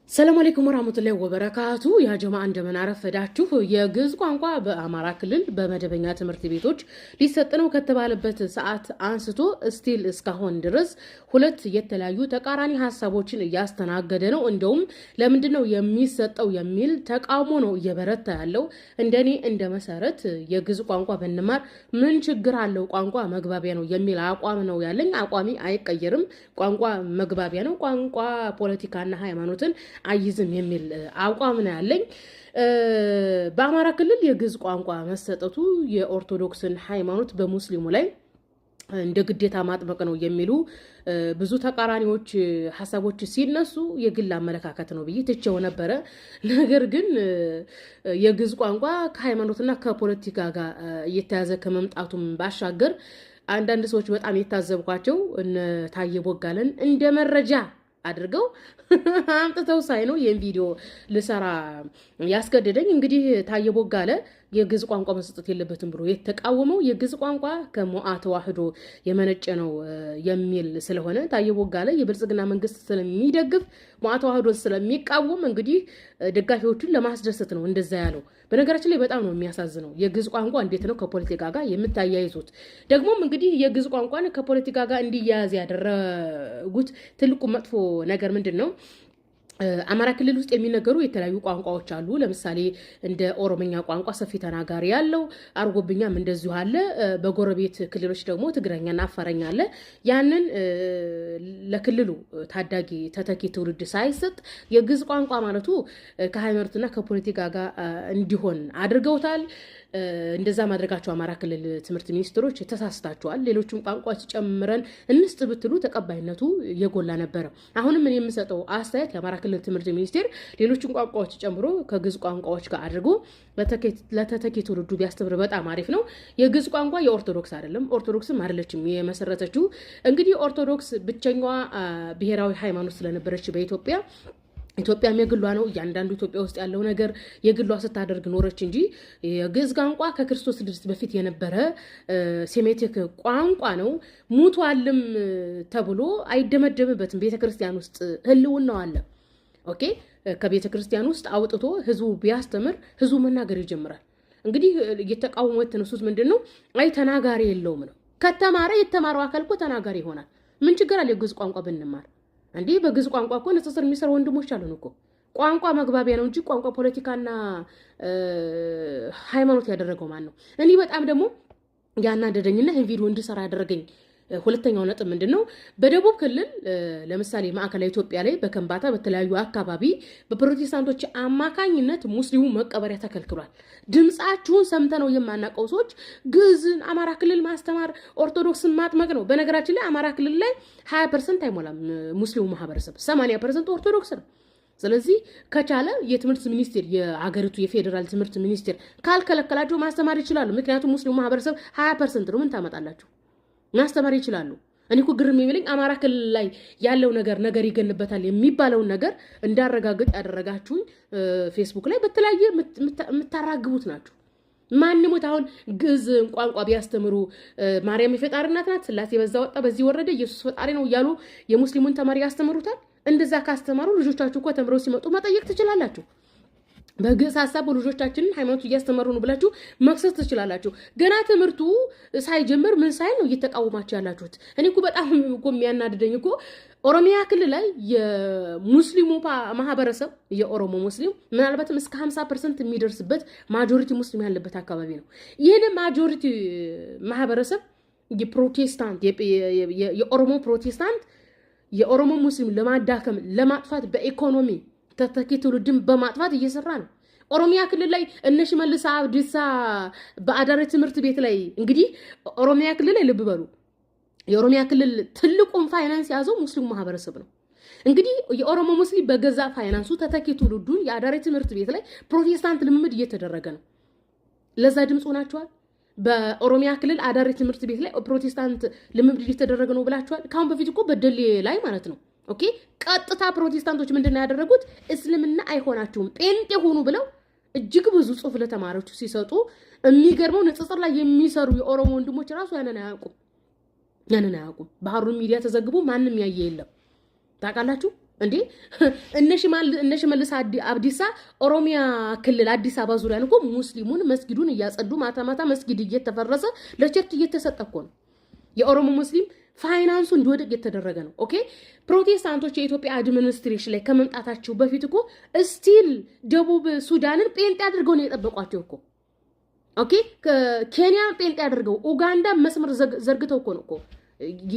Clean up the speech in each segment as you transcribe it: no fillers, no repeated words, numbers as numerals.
ሰላም አለይኩም ወራህመቱላሂ ወበረካቱ ያ ጀማዓ እንደምን አረፈዳችሁ። የግዕዝ ቋንቋ በአማራ ክልል በመደበኛ ትምህርት ቤቶች ሊሰጥ ነው ከተባለበት ሰዓት አንስቶ ስቲል እስካሁን ድረስ ሁለት የተለያዩ ተቃራኒ ሀሳቦችን እያስተናገደ ነው። እንደውም ለምንድን ነው የሚሰጠው የሚል ተቃውሞ ነው እየበረታ ያለው። እንደኔ እንደ መሰረት የግዕዝ ቋንቋ ብንማር ምን ችግር አለው? ቋንቋ መግባቢያ ነው የሚል አቋም ነው ያለኝ። አቋሚ አይቀየርም። ቋንቋ መግባቢያ ነው። ቋንቋ ፖለቲካና ሃይማኖትን አይዝም የሚል አቋም ነው ያለኝ። በአማራ ክልል የግዕዝ ቋንቋ መሰጠቱ የኦርቶዶክስን ሃይማኖት በሙስሊሙ ላይ እንደ ግዴታ ማጥበቅ ነው የሚሉ ብዙ ተቃራኒዎች ሀሳቦች ሲነሱ የግል አመለካከት ነው ብዬ ትቼው ነበረ። ነገር ግን የግዕዝ ቋንቋ ከሃይማኖትና ከፖለቲካ ጋር እየተያዘ ከመምጣቱም ባሻገር አንዳንድ ሰዎች በጣም የታዘብኳቸው እነ ታየ ቦጋለን እንደ መረጃ አድርገው አምጥተው ሳይ ነው ይህን ቪዲዮ ልሰራ ያስገደደኝ። እንግዲህ ታየ ቦጋለ የግዕዝ ቋንቋ መስጠት የለበትም ብሎ የተቃወመው የግዕዝ ቋንቋ ከሞዓ ተዋህዶ የመነጨ ነው የሚል ስለሆነ ታየ ቦጋለ የብልጽግና መንግስት ስለሚደግፍ ሞዓ ተዋህዶ ስለሚቃወም እንግዲህ ደጋፊዎቹን ለማስደሰት ነው እንደዛ ያለው። በነገራችን ላይ በጣም ነው የሚያሳዝነው። የግዕዝ ቋንቋ እንዴት ነው ከፖለቲካ ጋር የምታያይዙት? ደግሞም እንግዲህ የግዕዝ ቋንቋን ከፖለቲካ ጋር እንዲያያዝ ያደረጉት ትልቁ መጥፎ ነገር ምንድን ነው? አማራ ክልል ውስጥ የሚነገሩ የተለያዩ ቋንቋዎች አሉ። ለምሳሌ እንደ ኦሮምኛ ቋንቋ ሰፊ ተናጋሪ ያለው፣ አርጎብኛም እንደዚሁ አለ። በጎረቤት ክልሎች ደግሞ ትግረኛና አፋረኛ አለ። ያንን ለክልሉ ታዳጊ ተተኪ ትውልድ ሳይሰጥ የግዕዝ ቋንቋ ማለቱ ከሃይማኖትና ከፖለቲካ ጋር እንዲሆን አድርገውታል። እንደዛ ማድረጋቸው አማራ ክልል ትምህርት ሚኒስትሮች ተሳስታቸዋል። ሌሎችም ቋንቋዎች ጨምረን እንስጥ ብትሉ ተቀባይነቱ የጎላ ነበረ። አሁንም ምን የምሰጠው አስተያየት ለአማራ ክልል ትምህርት ሚኒስቴር ሌሎችን ቋንቋዎች ጨምሮ ከግዕዝ ቋንቋዎች ጋር አድርጎ ለተተኪ ትውልዱ ቢያስተምር በጣም አሪፍ ነው። የግዕዝ ቋንቋ የኦርቶዶክስ አይደለም፣ ኦርቶዶክስም አይደለችም የመሰረተችው። እንግዲህ ኦርቶዶክስ ብቸኛዋ ብሔራዊ ሃይማኖት ስለነበረች በኢትዮጵያ ኢትዮጵያም የግሏ ነው። እያንዳንዱ ኢትዮጵያ ውስጥ ያለው ነገር የግሏ ስታደርግ ኖረች እንጂ የግዕዝ ቋንቋ ከክርስቶስ ልደት በፊት የነበረ ሴሜቲክ ቋንቋ ነው። ሙቷልም ተብሎ አይደመደምበትም። ቤተክርስቲያን ውስጥ ህልውናው አለ። ኦኬ፣ ከቤተ ክርስቲያን ውስጥ አውጥቶ ህዝቡ ቢያስተምር ህዝቡ መናገር ይጀምራል። እንግዲህ እየተቃወሙ የተነሱት ምንድን ነው? አይ ተናጋሪ የለውም ነው። ከተማረ የተማረው አካል እኮ ተናጋሪ ይሆናል። ምን ችግር አለ የግዕዝ ቋንቋ ብንማር? እንዲህ በግዕዝ ቋንቋ እኮ ንጽጽር የሚሰሩ ወንድሞች አሉን እኮ። ቋንቋ መግባቢያ ነው እንጂ ቋንቋ ፖለቲካና ሃይማኖት ያደረገው ማን ነው? እኔ በጣም ደግሞ ያናደደኝና ይህን ቪዲዮ እንድሰራ ያደረገኝ ሁለተኛው ነጥብ ምንድን ነው? በደቡብ ክልል ለምሳሌ ማዕከላዊ ኢትዮጵያ ላይ በከምባታ በተለያዩ አካባቢ በፕሮቴስታንቶች አማካኝነት ሙስሊሙ መቀበሪያ ተከልክሏል። ድምፃችሁን ሰምተነው የማናውቀው ሰዎች ግዕዝን አማራ ክልል ማስተማር ኦርቶዶክስን ማጥመቅ ነው። በነገራችን ላይ አማራ ክልል ላይ 20% አይሞላም ሙስሊሙ ማህበረሰብ፣ 80% ኦርቶዶክስ ነው። ስለዚህ ከቻለ የትምህርት ሚኒስቴር የሀገሪቱ የፌዴራል ትምህርት ሚኒስቴር ካልከለከላቸው ማስተማር ይችላሉ። ምክንያቱም ሙስሊሙ ማህበረሰብ 20% ነው። ምን ታመጣላችሁ? ማስተማር ይችላሉ። እኔ እኮ ግርም የሚለኝ አማራ ክልል ላይ ያለው ነገር ይገንበታል የሚባለውን ነገር እንዳረጋግጥ ያደረጋችሁኝ ፌስቡክ ላይ በተለያየ የምታራግቡት ናቸው። ማንሞት አሁን ግዕዝ ቋንቋ ቢያስተምሩ ማርያም የፈጣሪ እናት ናት፣ ስላሴ በዛ ወጣ በዚህ ወረደ፣ ኢየሱስ ፈጣሪ ነው እያሉ የሙስሊሙን ተማሪ ያስተምሩታል። እንደዛ ካስተማሩ ልጆቻችሁ እኮ ተምረው ሲመጡ መጠየቅ ትችላላችሁ። በግዕዝ ሀሳብ ልጆቻችንን ሃይማኖቱ እያስተማሩ ነው ብላችሁ መክሰስ ትችላላችሁ። ገና ትምህርቱ ሳይጀምር ምን ሳይል ነው እየተቃወማችሁ ያላችሁት? እኔ እኮ በጣም እኮ የሚያናድደኝ እኮ ኦሮሚያ ክልል ላይ የሙስሊሙ ማህበረሰብ የኦሮሞ ሙስሊም ምናልባትም እስከ 50% የሚደርስበት ማጆሪቲ ሙስሊም ያለበት አካባቢ ነው። ይህን ማጆሪቲ ማህበረሰብ የፕሮቴስታንት የኦሮሞ ፕሮቴስታንት የኦሮሞ ሙስሊም ለማዳከም ለማጥፋት በኢኮኖሚ ተተኪ ትውልድን በማጥፋት እየሰራ ነው። ኦሮሚያ ክልል ላይ እነ ሽመልስ አብዲሳ በአዳሪ ትምህርት ቤት ላይ እንግዲህ ኦሮሚያ ክልል ላይ ልብ በሉ፣ የኦሮሚያ ክልል ትልቁን ፋይናንስ ያዘው ሙስሊሙ ማህበረሰብ ነው። እንግዲህ የኦሮሞ ሙስሊም በገዛ ፋይናንሱ ተተኪ ትውልዱን የአዳሪ ትምህርት ቤት ላይ ፕሮቴስታንት ልምምድ እየተደረገ ነው። ለዛ ድምፅ ሆናችኋል። በኦሮሚያ ክልል አዳሪ ትምህርት ቤት ላይ ፕሮቴስታንት ልምምድ እየተደረገ ነው ብላችኋል። ካሁን በፊት እኮ በደሌ ላይ ማለት ነው። ኦኬ፣ ቀጥታ ፕሮቴስታንቶች ምንድነው ያደረጉት? እስልምና አይሆናችሁም ጴንጤ ሆኑ ብለው እጅግ ብዙ ጽሑፍ ለተማሪዎቹ ሲሰጡ የሚገርመው ንጽጽር ላይ የሚሰሩ የኦሮሞ ወንድሞች ራሱ ያንን አያውቁም። ባህሩን ሚዲያ ተዘግቦ ማንም ያየ የለም። ታውቃላችሁ? እንዴ እነሽ መልስ አብዲሳ ኦሮሚያ ክልል አዲስ አበባ ዙሪያ ነው ሙስሊሙን መስጊዱን እያጸዱ ማታ መስጊድ እየተፈረሰ ለቸርች እየተሰጠ እኮ ነው። የኦሮሞ ሙስሊም ፋይናንሱ እንዲወድቅ እየተደረገ ነው። ኦኬ ፕሮቴስታንቶች የኢትዮጵያ አድሚኒስትሬሽን ላይ ከመምጣታቸው በፊት እኮ ስቲል ደቡብ ሱዳንን ጴንጤ አድርገው ነው የጠበቋቸው እኮ። ኦኬ ኬንያን ጴንጤ አድርገው ኡጋንዳ መስመር ዘርግተው እኮ ነው እኮ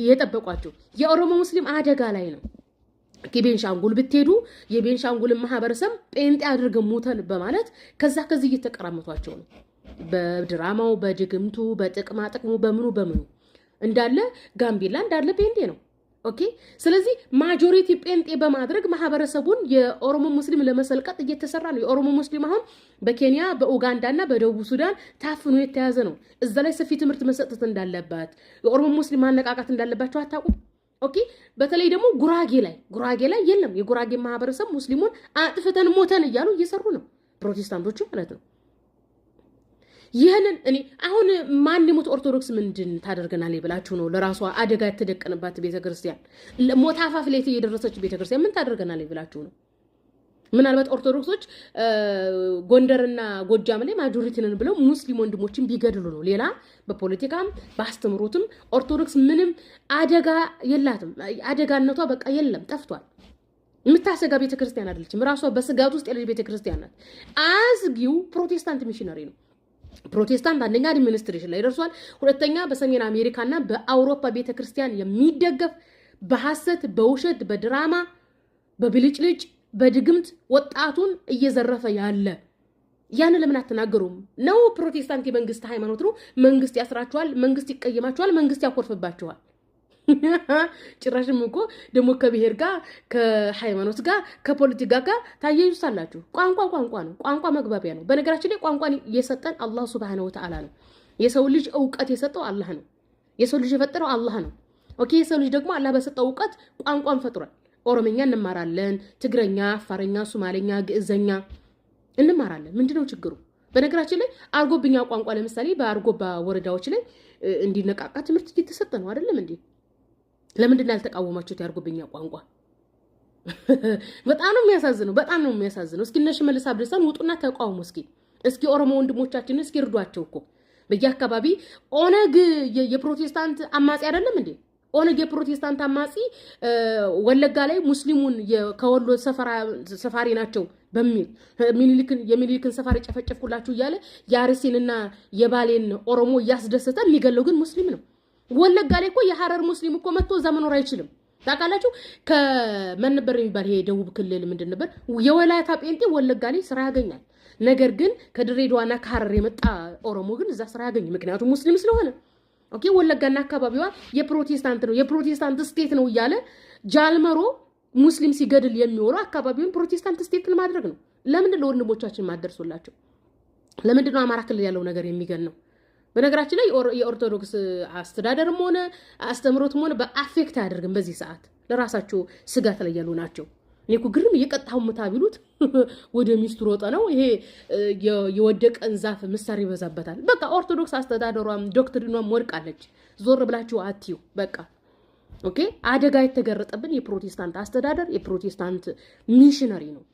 የጠበቋቸው። የኦሮሞ ሙስሊም አደጋ ላይ ነው። ከቤንሻንጉል ብትሄዱ የቤንሻንጉል ማህበረሰብ ጴንጤ አድርገው ሞተን በማለት ከዚህ እየተቀራመቷቸው ነው። በድራማው በድግምቱ በጥቅማ ጥቅሙ በምኑ እንዳለ ጋምቤላ እንዳለ ጴንጤ ነው። ኦኬ ስለዚህ ማጆሪቲ ጴንጤ በማድረግ ማህበረሰቡን የኦሮሞ ሙስሊም ለመሰልቀጥ እየተሰራ ነው። የኦሮሞ ሙስሊም አሁን በኬንያ በኡጋንዳና በደቡብ ሱዳን ታፍኖ የተያዘ ነው። እዛ ላይ ሰፊ ትምህርት መሰጠት እንዳለበት የኦሮሞ ሙስሊም ማነቃቃት እንዳለባቸው አታውቁም? ኦኬ በተለይ ደግሞ ጉራጌ ላይ የለም። የጉራጌ ማህበረሰብ ሙስሊሙን አጥፍተን ሞተን እያሉ እየሰሩ ነው ፕሮቴስታንቶቹ ማለት ነው። ይሄንን እኔ አሁን ማን ይሞት ኦርቶዶክስ ምንድን ታደርገናለች ብላችሁ ነው? ለራሷ አደጋ የተደቀነባት ቤተክርስቲያን ሞት አፋፍ ላይ የደረሰች ቤተክርስቲያን ምን ታደርገናለች ብላችሁ ነው? ምናልባት ኦርቶዶክሶች ጎንደርና ጎጃም ላይ ማጆሪቲ ነን ብለው ሙስሊም ወንድሞችን ቢገድሉ ነው። ሌላ በፖለቲካም በአስተምሮትም ኦርቶዶክስ ምንም አደጋ የላትም። አደጋነቷ በቃ የለም፣ ጠፍቷል። የምታሰጋ ቤተክርስቲያን አይደለችም። ራሷ በስጋት ውስጥ ያለች ቤተክርስቲያን ናት። አዝጊው ፕሮቴስታንት ሚሽነሪ ነው። ፕሮቴስታንት አንደኛ አድሚኒስትሬሽን ላይ ደርሷል። ሁለተኛ በሰሜን አሜሪካና በአውሮፓ ቤተክርስቲያን የሚደገፍ በሐሰት በውሸት በድራማ በብልጭልጭ በድግምት ወጣቱን እየዘረፈ ያለ ያን ለምን አትናገሩም? ነው ፕሮቴስታንት የመንግስት ሃይማኖት ነው። መንግስት ያስራቸዋል፣ መንግስት ይቀየማቸዋል፣ መንግስት ያኮርፍባቸዋል። ጭራሽም እኮ ደግሞ ከብሔር ጋር ከሃይማኖት ጋር ከፖለቲካ ጋር ታያይዙታላችሁ። ቋንቋ ነው። ቋንቋ መግባቢያ ነው። በነገራችን ላይ ቋንቋን የሰጠን አላህ ሱብሃነሁ ወተዓላ ነው። የሰው ልጅ ዕውቀት የሰጠው አላህ ነው። የሰው ልጅ የፈጠረው አላህ ነው። ኦኬ የሰው ልጅ ደግሞ አላህ በሰጠው ዕውቀት ቋንቋን ፈጥሯል። ኦሮምኛ እንማራለን፣ ትግረኛ፣ አፋርኛ፣ ሶማሌኛ፣ ግዕዘኛ እንማራለን። ምንድነው ችግሩ? በነገራችን ላይ አርጎብኛ ቋንቋ ለምሳሌ በአርጎባ ወረዳዎች ላይ እንዲነቃቃ ትምህርት እየተሰጠ ነው አይደለም እንዴ? ለምንድን ያልተቃወማችሁት ያርጎብኛ ቋንቋ? በጣም ነው የሚያሳዝነው። እስኪ እነ ሽመልስ አብዲሳን ውጡና ተቃውሙ። እስኪ ኦሮሞ ወንድሞቻችንን እስኪ እርዷቸው እኮ በየአካባቢ ኦነግ የፕሮቴስታንት አማጺ አይደለም እንዴ? ኦነግ የፕሮቴስታንት አማጺ ወለጋ ላይ ሙስሊሙን ከወሎ ሰፋሪ ናቸው በሚል የሚኒሊክን ሰፋሪ ጨፈጨፍኩላችሁ እያለ የአርሲንና የባሌን ኦሮሞ እያስደሰተ የሚገለው ግን ሙስሊም ነው። ወለጋ ላይ እኮ የሐረር ሙስሊም እኮ መጥቶ እዛ መኖር አይችልም። ታውቃላችሁ? ከመን ነበር የሚባል ይሄ ደቡብ ክልል ምንድን ነበር የወላይታ ጴንጤ ወለጋ ላይ ስራ ያገኛል። ነገር ግን ከድሬዳዋና ከሐረር የመጣ ኦሮሞ ግን እዛ ስራ ያገኝ፣ ምክንያቱም ሙስሊም ስለሆነ። ኦኬ ወለጋና አካባቢዋ የፕሮቴስታንት ነው የፕሮቴስታንት ስቴት ነው እያለ ጃልመሮ ሙስሊም ሲገድል የሚወረው አካባቢውን ፕሮቴስታንት ስቴትን ማድረግ ነው። ለምንድን ነው ወንድሞቻችን ማደርሶላቸው? ለምንድን ነው አማራ ክልል ያለው ነገር የሚገን ነው? በነገራችን ላይ የኦርቶዶክስ አስተዳደርም ሆነ አስተምሮትም ሆነ በአፌክት አያደርግም። በዚህ ሰዓት ለራሳቸው ስጋት ላይ ያሉ ናቸው። እኔ እኮ ግርም እየቀጣው ምታቢሉት ወደ ሚስቱ ሮጠ ነው። ይሄ የወደቀን ዛፍ ምሳር ይበዛበታል። በቃ ኦርቶዶክስ አስተዳደሯም ዶክትሪኗም ወድቃለች። ዞር ብላችሁ አትዩ። በቃ ኦኬ አደጋ የተገረጠብን የፕሮቴስታንት አስተዳደር የፕሮቴስታንት ሚሽነሪ ነው።